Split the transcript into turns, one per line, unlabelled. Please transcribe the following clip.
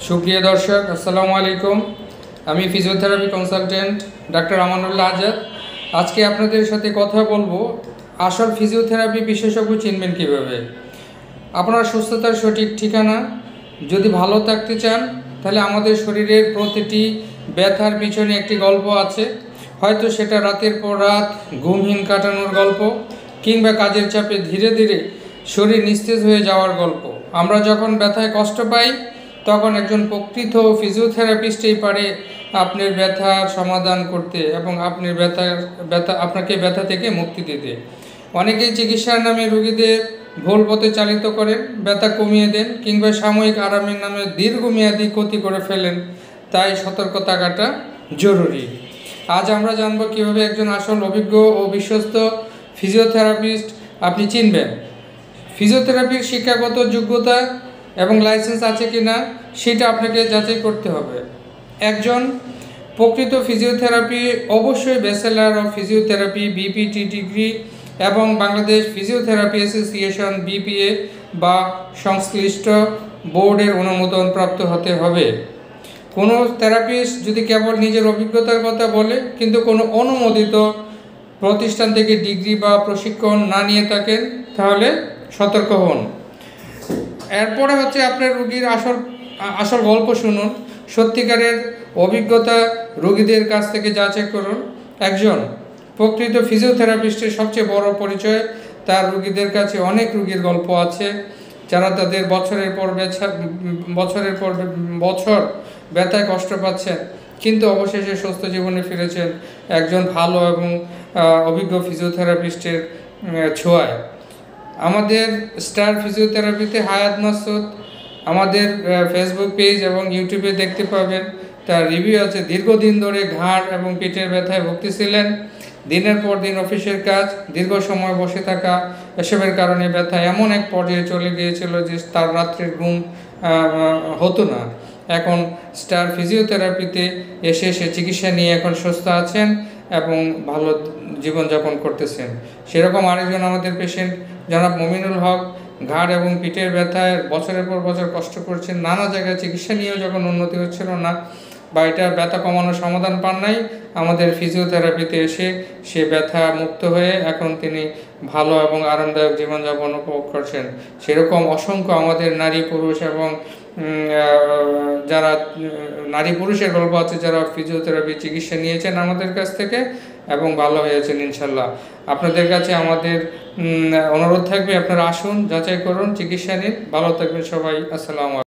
সুপ্রিয় দর্শক, আসসালামু আলাইকুম। আমি physiotherapy consultant doctor Amanullah Azad. আজকে আপনাদের সাথে কথা বলবো আসল ফিজিওথেরাপি বিশেষজ্ঞ চিনবেন কীভাবে। আপনার সুস্থতার সঠিক ঠিকানা যদি ভালো থাকতে চান, তাহলে আমাদের শরীরের প্রতিটি ব্যথার পিছনে একটি গল্প আছে। হয়তো সেটা রাতের পর রাত ঘুমহীন কাটানোর গল্প, কিংবা কাজের চাপে ধীরে ধীরে শরীর নিস্তেজ হয়ে যাওয়ার গল্প। আমরা যখন ব্যথায় কষ্ট পাই, তখন একজন প্রকৃত ফিজিওথেরাপিস্টই পারে আপনার ব্যথার সমাধান করতে এবং আপনার আপনাকে ব্যথা থেকে মুক্তি দিতে। অনেকেই চিকিৎসার নামে রোগীদের ভুল পথে চালিত করেন, ব্যথা কমিয়ে দেন, কিংবা সাময়িক আরামের নামে দীর্ঘমেয়াদী ক্ষতি করে ফেলেন। তাই সতর্ক থাকাটা জরুরি। আজ আমরা জানব কীভাবে একজন আসল অভিজ্ঞ ও বিশ্বস্ত ফিজিওথেরাপিস্ট আপনি চিনবেন। ফিজিওথেরাপির শিক্ষাগত যোগ্যতা এবং লাইসেন্স আছে কি না সেটা আপনাকে যাচাই করতে হবে। একজন প্রকৃত ফিজিওথেরাপি অবশ্যই bachelor of physiotherapy BPT degree এবং বাংলাদেশ ফিজিওথেরাপি অ্যাসোসিয়েশন বিপিএ বা সংশ্লিষ্ট বোর্ডের অনুমোদন প্রাপ্ত হতে হবে। কোনো থেরাপিস্ট যদি কেবল নিজের অভিজ্ঞতার কথা বলে কিন্তু কোনো অনুমোদিত প্রতিষ্ঠান থেকে ডিগ্রি বা প্রশিক্ষণ না নিয়ে থাকেন, তাহলে সতর্ক হন। এরপরে হচ্ছে আপনার রোগীর আসল গল্প শুনুন। সত্যিকারের অভিজ্ঞতা রোগীদের কাছ থেকে যাচাই করুন। একজন প্রকৃত ফিজিওথেরাপিস্টের সবচেয়ে বড় পরিচয় তার রোগীদের কাছে অনেক রোগীর গল্প আছে, যারা তাদের বছরের পর বছর ব্যথায় কষ্ট পাচ্ছেন, কিন্তু অবশেষে সুস্থ জীবনে ফিরেছেন একজন ভালো এবং অভিজ্ঞ ফিজিওথেরাপিস্টের ছোঁয়ায়। আমাদের স্টার ফিজিওথেরাপিতে হায়াত মাসুদ আমাদের ফেসবুক পেজ এবং ইউটিউবে দেখতে পাবেন। তার রিভিউ আছে। দীর্ঘদিন ধরে ঘাড় এবং পেটের ব্যথায় ভুগতেছিলেন। দিনের পর দিন অফিসের কাজ, দীর্ঘ সময় বসে থাকা, এসবের কারণে ব্যথা এমন এক পর্যায়ে চলে গিয়েছিল যে তার রাত্রের ঘুম হতো না। এখন স্টার ফিজিওথেরাপিতে এসে সে চিকিৎসা নিয়ে এখন সুস্থ আছেন এবং ভালো জীবনযাপন করতেছেন। সেরকম আরেকজন আমাদের পেশেন্ট জনাব মমিনুল হক, ঘাড় এবং পিঠের ব্যথায় বছরের পর বছর কষ্ট করছেন। নানা জায়গায় চিকিৎসা নিয়েও যখন উন্নতি হচ্ছিল না বা এটা ব্যথা কমানোর সমাধান পান নাই, আমাদের ফিজিওথেরাপিতে এসে সে ব্যথা মুক্ত হয়ে এখন তিনি ভালো এবং আরামদায়ক জীবনযাপন উপভোগ করছেন। সেরকম অসংখ্য আমাদের নারী পুরুষ এবং যারা নারী পুরুষের গল্প আছে, যারা ফিজিওথেরাপি চিকিৎসা নিয়েছেন আমাদের কাছ থেকে এবং ভালো হয়েছেন ইনশাল্লাহ। আপনাদের কাছে আমাদের অনুরোধ থাকবে, আপনারা আসুন, যাচাই করুন, চিকিৎসা নিন। ভালো থাকবেন সবাই। আসসালামু আলাইকুম।